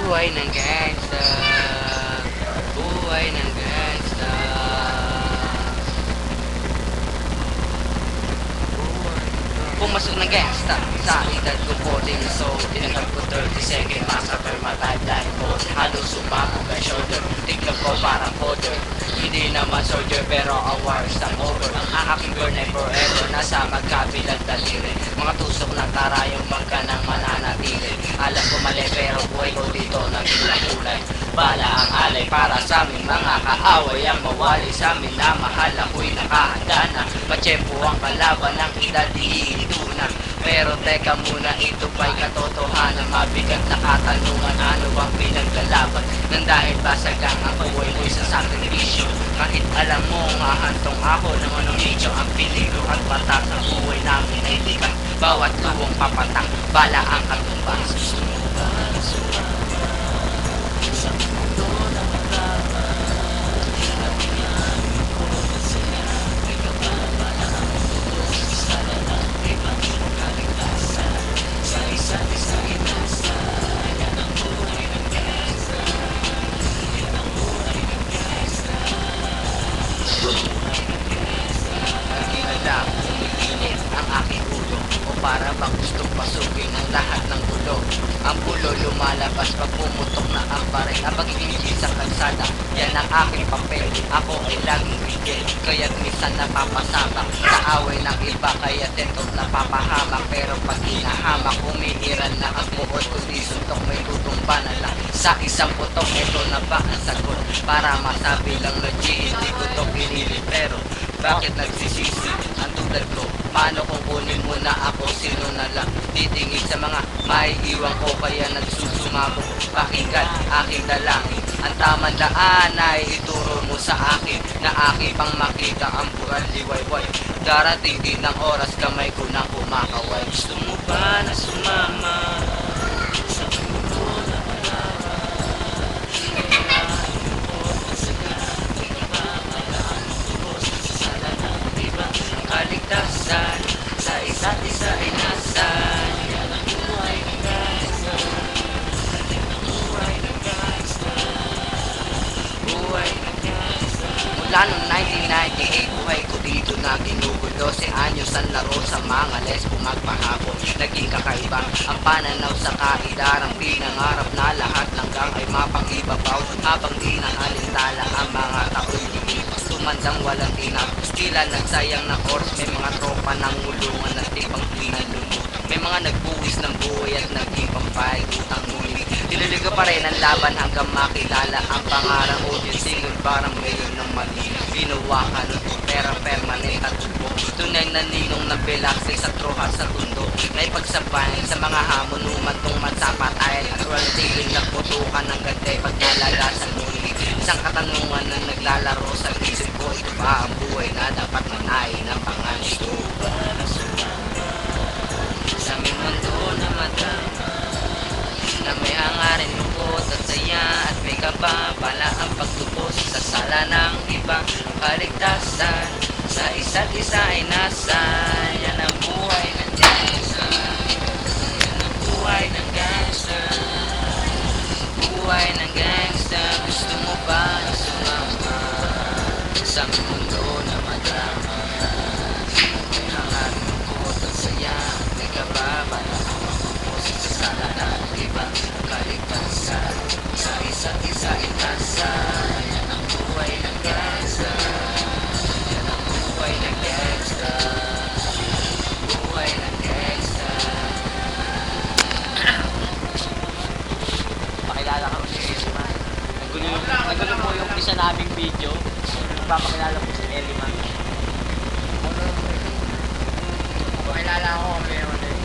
Buhay ng gangsta. Buhay ng gangsta. Pumasok ng gangsta sa edad ko 14 years old. Tinanggap ko 30 second massacre, matay dahil ko halos sumabog ang shoulder. Tignan ko parang powder, hindi naman soldier pero a war stop over. Ang aking girl na forever nasa magkabilang daliri. Mga tusok na tarayong magka nang mananatili. Alam ko mali pero buhay ko dito nagkulay-kulay. Bala ang alay para sa amin mga kaaway. Ang mawali sa amin na mahal ako'y nakahanda na. Matsyempo ang kalaban ng edad dito na. Pero teka muna, ito ba'y katotohanan? Mabigat na katanungan, ano bang pinaglalaban? Nang dahil basag lang ang buhay mo'y sa sakripisyo. Kahit alam mo, hahantong ako ng anong nicho. Ang peligro at batas ng buhay namin ay tigang. Bawat luwang papatak, bala ang katumbas. Ang aking ulo o para bang gustong pasukin ang lahat ng gulo. Ang bulo lumalabas pag pumutok na ang baril. Ang pagiging sa kalsada, yan ang aking papel. Ako ay laging bigay, kaya't minsan napapasabak sa away ng iba, kaya tentot napapahamak. Pero pag hinahamak, umiiral na ang buhod, kundi suntok may tutumba na lang. Sa isang putok, ito na ba ang sagot? Para masabi lang na G, hindi ko to pinili. Pero bakit nagsisisi ang tulad ko? Paano kung kunin mo na ako? Sino na lang titingin sa mga maiiwan ko? Kaya nagsusumabog. Pakinggan aking dalangin. Ang tamang daan ay ituro mo sa akin, na aking pang makita ang buwan liwayway. Darating din ang oras, kamay ko na kumakaway. Gusto mo ba na sumama sa mundo na malaman? Kaligtasan sa isa't isa ay nasan. Yan ang buhay ng gangsta. Yan ang buhay ng gangsta. Buhay ng gangsta. Mula noong 1998, buhay ko dito na ginugulo. 12 anyos ang laro sa mga lesbo magpahapon. Naging kakaiba ang pananaw sa kaidarang pinangarap na lahat ng gang ay mapangibabaw. Habang di na alintala ang mga tao'y tumandang walang tinapos. Tila nagsayang na oras. May mga tropa ng ulungan at tipang pinalumot. May mga nagbuwis ng buhay at naging pampayag utang ngunit nililigo pa rin ang laban hanggang makilala ang pangarang audience single. Parang ngayon ng mali ginawakan pera permanent at tubo. Tunay na ninong ng belakse sa troha sa tundo. Na ipagsabayan sa mga hamon umantong magsapatayan at walang tigil na putukan ng gantay pag nalalasan ngunit isang katanungan na naglalaro sa isip ko. Ito ba ang buhay na dapat manahin ng pangalan? Ito ba na sumama sa aming mundo na madama, na may hangarin, lungkot at saya at may kaba? Bala ang pagtubos sa sala ng iba. Kaligtasan sa isa't isa ay nasa. Yan ang buhay ng gangsta. Yan ang buhay ng gangsta. Buhay ng gangsta. Gusto mo ba na sumama sa mundo na madrama? May hangarin, lungkot at saya, may kababa na pagtubos sa sala ng iba. Kaligtasan sa isa't isa ay nasa. Yan ang buhay ng gangsta. Yan ang buhay ng gangsta. Buhay ng gangsta. Pakilala ka mo si Eliman. Nagulo po yung isa naming video. Papakilala po si Eliman. Pakilala ko kami naman